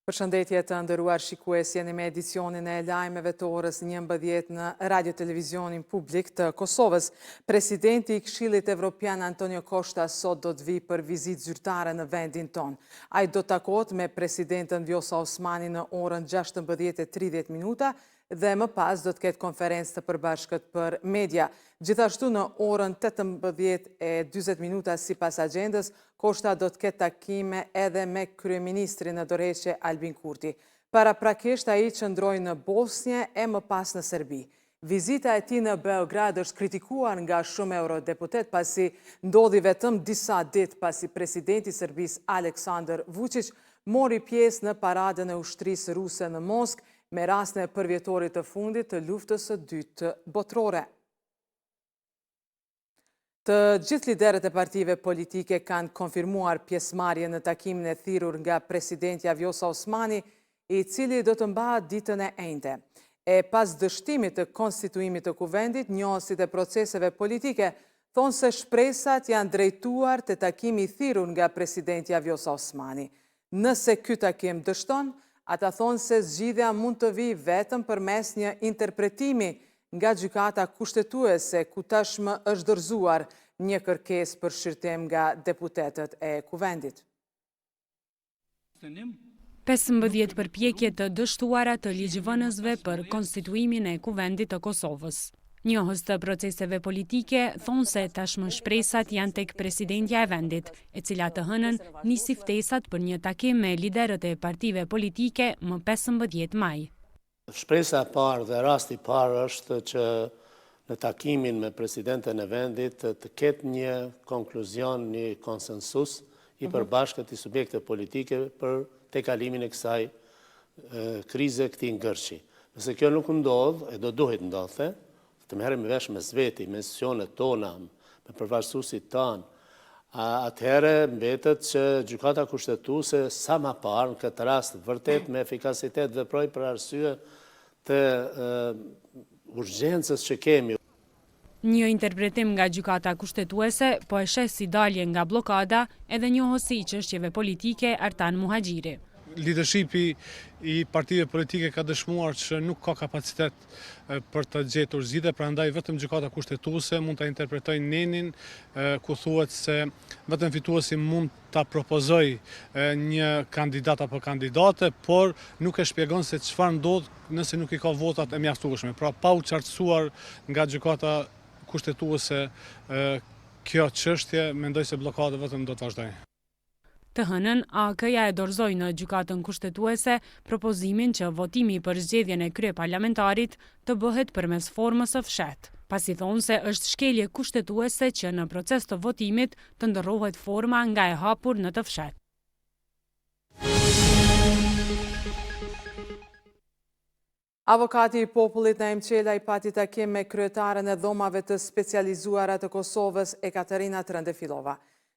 Përshëndetje të ndëruar shikues, jeni me edicionin e lajmeve të orës 11 në Radio Televizionin Publik të Kosovës. Presidenti i Këshillit Evropian Antonio Costa sot do të vi për vizitë zyrtare në vendin ton. Ai do të takohet me presidentën Vjosa Osmani në orën 16:30 dhe më pas do të ketë konferencë të përbashkët për media. Gjithashtu në orën 18:40 sipas agjendës, Costa do të ketë takime edhe me kryeministrin në dorëheqje Albin Kurti. Paraprakisht ai qëndroi në Bosnjë e më pas në Serbi. Vizita e tij në Beograd është kritikuar nga shumë eurodeputet pasi ndodhi vetëm disa ditë pasi presidenti i Serbisë Aleksandar Vučić mori pjesë në paradën e ushtrisë ruse në Moskë me rastin e përvjetorit të fundit të luftës së dytë botërore. Të gjithë liderët e partive politike kanë konfirmuar pjesëmarrje në takimin e thirrur nga presidentja Vjosa Osmani, i cili do të mbahet ditën e enjte. E pas dështimit të konstituimit të kuvendit, njohësit e proceseve politike thonë se shpresat janë drejtuar të takimi i thirrur nga presidentja Vjosa Osmani. Nëse ky takim dështon, ata thonë se zgjidhja mund të vijë vetëm përmes një interpretimi nga gjykata kushtetuese, ku tashmë është dorëzuar një kërkesë për shqyrtim nga deputetët e kuvendit. 15 përpjekje të dështuara të ligjvënësve për konstituimin e kuvendit të Kosovës. Njohës të proceseve politike thonë se tashmë shpresat janë tek presidentja e vendit, e cila të hënën nisi ftesat për një takim me liderët e partive politike më 15 maj. Shpresa e parë dhe rasti i parë është që në takimin me presidenten e vendit të ketë një konkluzion, një konsensus i përbashkët i subjekte politike për tejkalimin e kësaj krize, këtij ngërshi. Nëse kjo nuk ndodh, e do duhet ndodhte, të merrem vesh me zveti, me institucionet tona, me përfaqësuesit tanë, atëherë mbetet që gjykata kushtetuese sa më parë në këtë rast vërtet me efikasitet veproj për arsye të urgjencës që kemi. Një interpretim nga gjykata kushtetuese po e sheh si dalje nga blokada edhe njohësi i çështjeve politike Artan Muhaxhiri. Leadershipi i partive politike ka dëshmuar që nuk ka kapacitet për të gjetur zgjidhje, prandaj vetëm gjykata kushtetuese mund ta interpretojë nenin ku thuhet se vetëm fituesi mund ta propozojë një kandidat apo kandidate, por nuk e shpjegon se çfarë ndodh nëse nuk i ka votat e mjaftueshme. Pra pa u qartësuar nga gjykata kushtetuese kjo çështje, mendoj se blokada vetëm do të vazhdojë. Të hënën, AK-ja e dorëzoi në gjykatën kushtetuese propozimin që votimi për zgjedhjen e kryeparlamentarit të bëhet përmes formës së fshehtë, pasi thonë se është shkelje kushtetuese që në proces të votimit të ndërrohet forma nga e hapur në të fshehtë. Avokati i popullit Naim Qelaj pati takim me kryetaren e dhomave të specializuara të Kosovës Ekaterina Trëndefilova.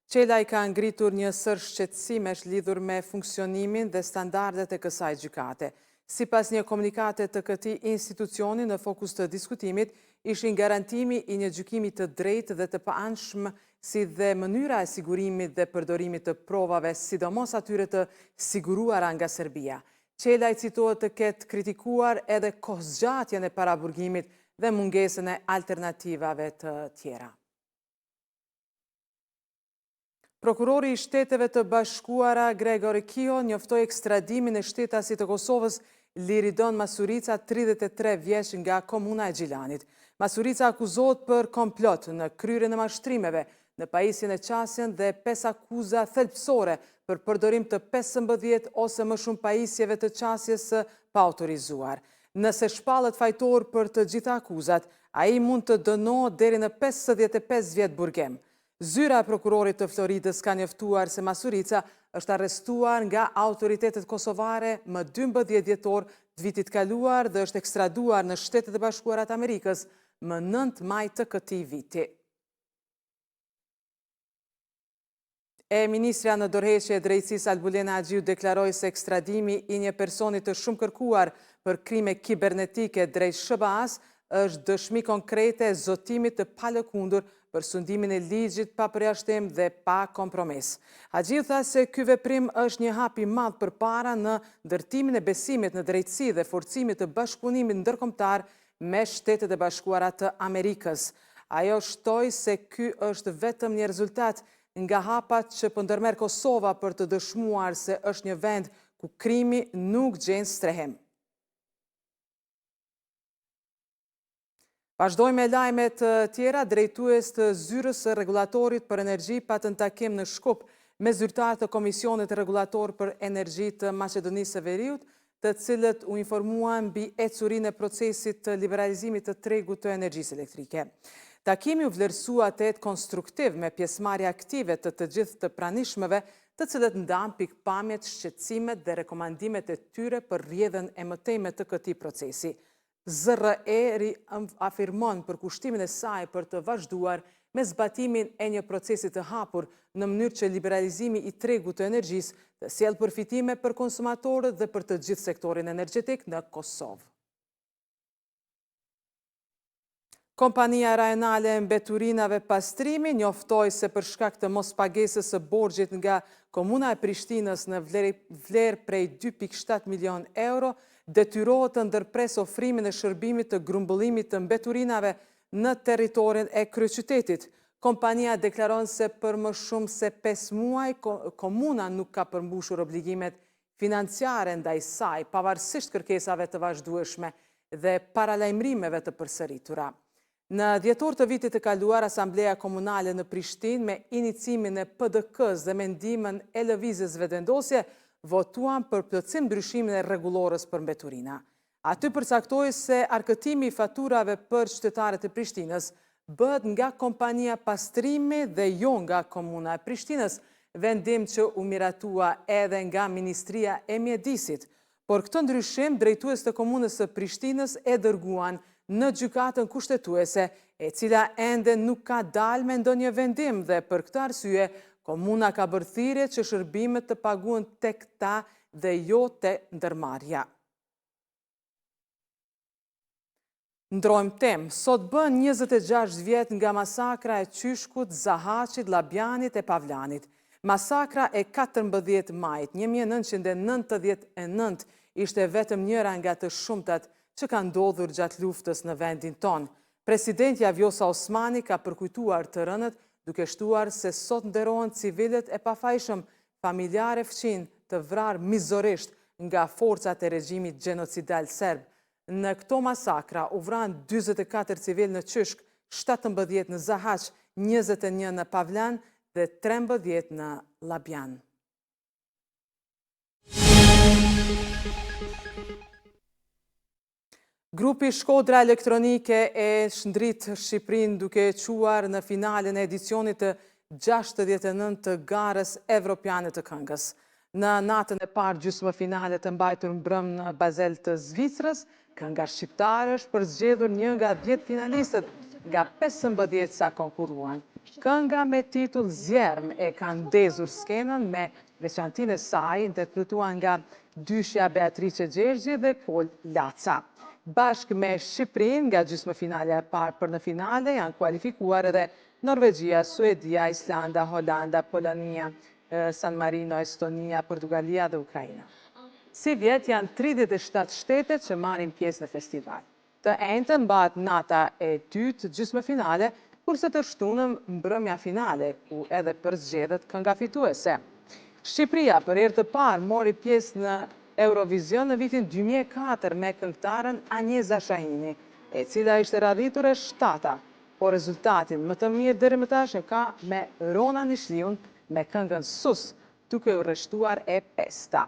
Qelaj ka ngritur një sër shqetësimesh lidhur me funksionimin dhe standardet e kësaj gjykate. Sipas një komunikate të këtij institucioni, në fokus të diskutimit ishin garantimi i një gjykimi të drejtë dhe të paanshëm, si dhe mënyra e sigurimit dhe përdorimit të provave, sidomos atyre të siguruara nga Serbia. Qelaj citohet të ketë kritikuar edhe kohëzgjatjen e paraburgimit dhe mungesën e alternativave të tjera. Prokurori i Shteteve të Bashkuara Gregori Kio njoftoi ekstradimin e shtetasit të Kosovës Liridon Masurica, 33 vjeç, nga komuna e Gjilanit. Masurica akuzohet për komplot në kryerjen e mashtrimeve, në pajisjen e qasjen dhe 5 akuza thelbësore për përdorim të 15 ose më shumë pajisjeve të qasjes pa autorizuar. Nëse shpallet fajtor për të gjitha akuzat, ai mund të dënohet deri në 55 vjet burgim. Zyra e prokurorit të Floridës ka njoftuar se Masurica është arrestuar nga autoritetet kosovare më 12 dhjetor të vitit kaluar dhe është ekstraduar në Shtetet e Bashkuara të Amerikës më 9 maj të këtij viti. Ministrja në dorëheqje e drejtësisë Albulena Agjiu deklaroi se ekstradimi i një personi të shumë kërkuar për krime kibernetike drejt SBA-s është dëshmi konkrete e zotimit të palëkundur për sundimin e ligjit pa përjashtim dhe pa kompromis. Haxhiu tha se ky veprim është një hap i madh përpara në ndërtimin e besimit në drejtësi dhe forcimit të bashkëpunimit ndërkombëtar me Shtetet e Bashkuara të Amerikës. Ajo shtoi se ky është vetëm një rezultat nga hapat që po ndërmerr Kosova për të dëshmuar se është një vend ku krimi nuk gjen strehim. Vazhdojmë me lajmet tjera. Drejtues të zyrës së rregullatorit për energji patën takim në Shkup me zyrtar të Komisionit Rregullator për Energji të Maqedonisë së Veriut, të cilët u informuan mbi ecurinë e procesit të liberalizimit të tregut të energjisë elektrike. Takimi u vlerësua të jetë konstruktiv me pjesëmarrje aktive të gjithë të pranishmëve, të cilët ndan pikpamjet, shqetësimet dhe rekomandimet e tyre për rrjedhjen e mëtejme të këtij procesi. ZRE afirmon për kushtimin e saj për të vazhduar me zbatimin e një procesi të hapur në mënyrë që liberalizimi i tregut të energjisë të sjellë përfitime për konsumatorët dhe për të gjithë sektorin energjetik në Kosovë. Kompania Rajonale e Mbeturinave Pastrimi njoftoi se për shkak të mospagesës së borxhit nga Komuna e Prishtinës në vlerë prej 2.7 milion euro, detyrohet të ndërpres ofrimin e shërbimit të grumbullimit të mbeturinave në territorin e kryeqytetit. Kompania deklaron se për më shumë se 5 muaj komuna nuk ka përmbushur obligimet financiare ndaj saj, pavarësisht kërkesave të vazhdueshme dhe paralajmërimeve të përsëritura. Në dhjetor të vitit të kaluar, Asamblea Komunale në Prishtinë me inicimin e PDK-s dhe me ndihmën e lëvizjes vendosje votuan për plotësim ndryshimin e rregullorës për mbeturina. Aty përcaktoi se arkëtimi i faturave për qytetarët e Prishtinës bëhet nga kompania Pastrimi dhe jo nga Komuna e Prishtinës, vendim që u miratua edhe nga Ministria e Mjedisit. Por këtë ndryshim drejtues të Komunës së Prishtinës e dërguan në gjykatën kushtetuese, e cila ende nuk ka dalë me ndonjë vendim dhe për këtë arsye Komuna ka bërë thirrje që shërbimet të paguhen tek ta dhe jo te ndërmarrja. Ndrojmë temë. Sot bën 26 vjet nga masakra e Qyshkut, Zahaqit, Labjanit e Pavlanit. Masakra e 14 majit 1999 ishte vetëm njëra nga të shumtat që ka ndodhur gjatë luftës në vendin tonë. Presidentja Vjosa Osmani ka përkujtuar të rënët duke shtuar se sot nderohen civilët e pafajshëm, familjarë fëqin të vrarë mizorisht nga forcat e regjimit gjenocidal serb. Në këto masakra u vranë 44 civil në Qyshk, 17 në Zahaq, 21 në Pavlan dhe 13 në Labjan. Grupi Shkodra Elektronike e shndrit Shqipërinë duke quar në finalen e edicionit të 69 të garës evropiane të këngës. Në natën e parë gjysmë finale të mbajtur mbrëm në Bazel të Zvicrës, kënga shqiptare është përzgjedhur një nga 10 finalistët nga 15 sa konkurruan. Kënga me titull Zjerm e ka ndezur skenën me veçantinë e saj interpretuar nga dyshja Beatrice Gjergji dhe Kol Laca. Bashkë me Shqipërinë nga gjysmë finale e parë për në finale janë kualifikuar edhe Norvegjia, Suedia, Islanda, Holanda, Polonia, San Marino, Estonia, Portugalia dhe Ukraina. Si vjet janë 37 shtetet që marrin pjesë në festival. Të enjtën mbahet nata e dytë gjysmë finale, kurse të shtunën mbrëmja finale, ku edhe përzgjedhet kënga fituese. Shqipëria për herë të parë mori pjesë në Eurovision në vitin 2004 me këngëtarën Anjeza Shahini, e cila ishte radhitur e 7-ta, por rezultatin më të mirë deri më tash e ka me Rona Nishliun me këngën Sus, duke u rreshtuar e 5-ta.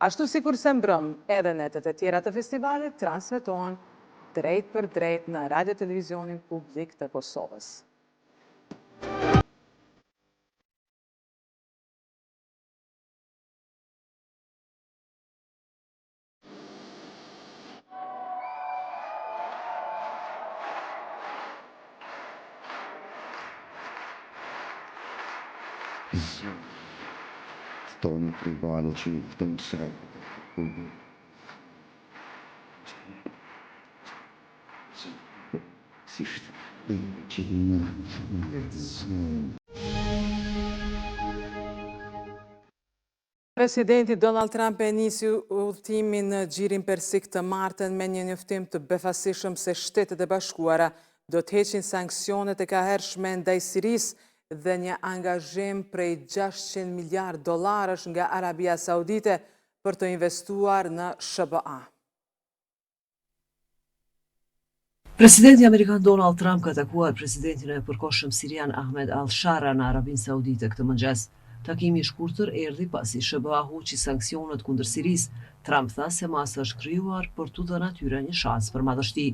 Ashtu sikur se mbrëm edhe netet e tjera të festivalit transmetohen drejt për drejt në Radio Televizionin Publik të Kosovës. Torno privado ci pensare. Si Presidenti Donald Trump e nisi udhëtimin në gjirin persik të martën me një njoftim të befasishëm se Shtetet e Bashkuara do të heqin sanksionet e kahershme ndaj Sirisë dhe një angazhim prej $600 miliardë nga Arabia Saudite për të investuar në SBA. Presidenti Amerikan Donald Trump ka takuar presidentin e përkohshëm sirian Ahmed al-Shara në Arabinë Saudite këtë mëngjes. Takimi I shkurtër erdhi pasi SBA hoqi sanksionet kundër Sirisë. Trump tha se masa është krijuar për t'u dhënë atyre një shans për madhështi.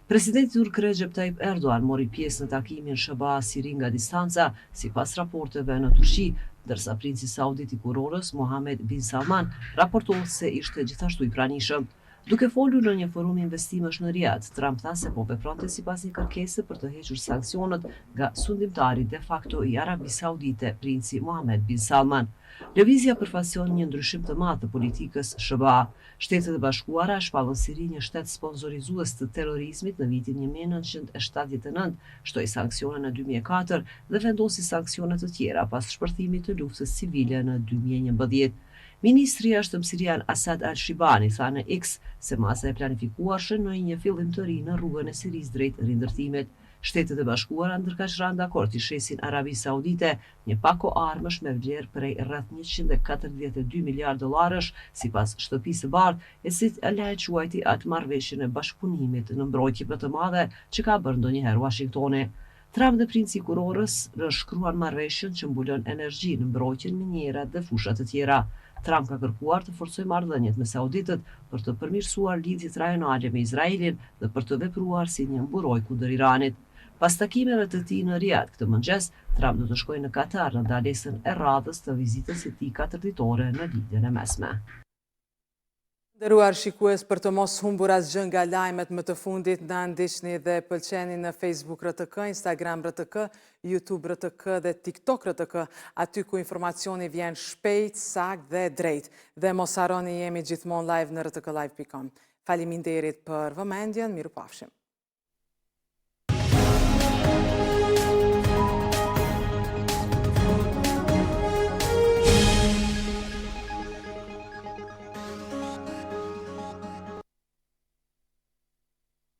Presidenti turk Recep Tayyip Erdogan mori pjesë në takimin SBA Siri nga distanca, sipas raporteve në Turqi, ndërsa princi saudit I kurorës Mohammed bin Salman raportohet se ishte gjithashtu I pranishëm. Duke folur në një forum investimesh në Riyadh, Trump tha se po vepronte sipas një kërkese për të hequr sanksionet nga sundimtari de facto I Arabisë Saudite, princi Mohammed bin Salman. Lëvizja përfaqëson një ndryshim të madh të politikës SBA. Shtetet e Bashkuara shpallën Siri një shtet sponsorizues të terrorizmit në vitin 1979, shtoi sanksione në 2004 dhe vendosi sanksione të tjera pas shpërthimit të luftës civile në 2011. Ministri I jashtëm sirian Asad al-Shibani tha në X se masa e planifikuar shënoi një fillim të ri në rrugën e Sirisë drejt rindërtimit. Shtetet e Bashkuara ndërkaqëran dakord I shesin Arabi Saudite një pako armësh me vlerë prej rreth $142 miliardë sipas shtëpisë së bardhë, e cila e quajti atë marrëveshjen e bashkëpunimit në mbrojtje më të madhe që ka bërë ndonjëherë Washingtoni. Trump dhe princi I kurorës nënshkruan marrëveshjen që mbulon energji në mbrojtjen miniera dhe fusha të tjera. Trump ka kërkuar të forcojë marrëdhëniet me sauditët për të përmirësuar lidhjet rajonale me Izraelin dhe për të vepruar si një mburoj kundër Iranit. Pas takimeve të tij në Riyadh këtë mëngjes, Trump do të shkojë në Katar në ndalesën e radhës të vizitës së tij 4 ditore në lidhjen e mesme. Nderuar shikues, për të mos humbur asgjë nga lajmet më të fundit, na ndiqni dhe pëlqeni në Facebook RTK, Instagram RTK, YouTube RTK dhe TikTok RTK, aty ku informacioni vjen shpejt, sakt dhe drejt. Dhe mos harroni jemi gjithmonë live në rtklive.com. Faleminderit për vëmendjen, mirupafshim.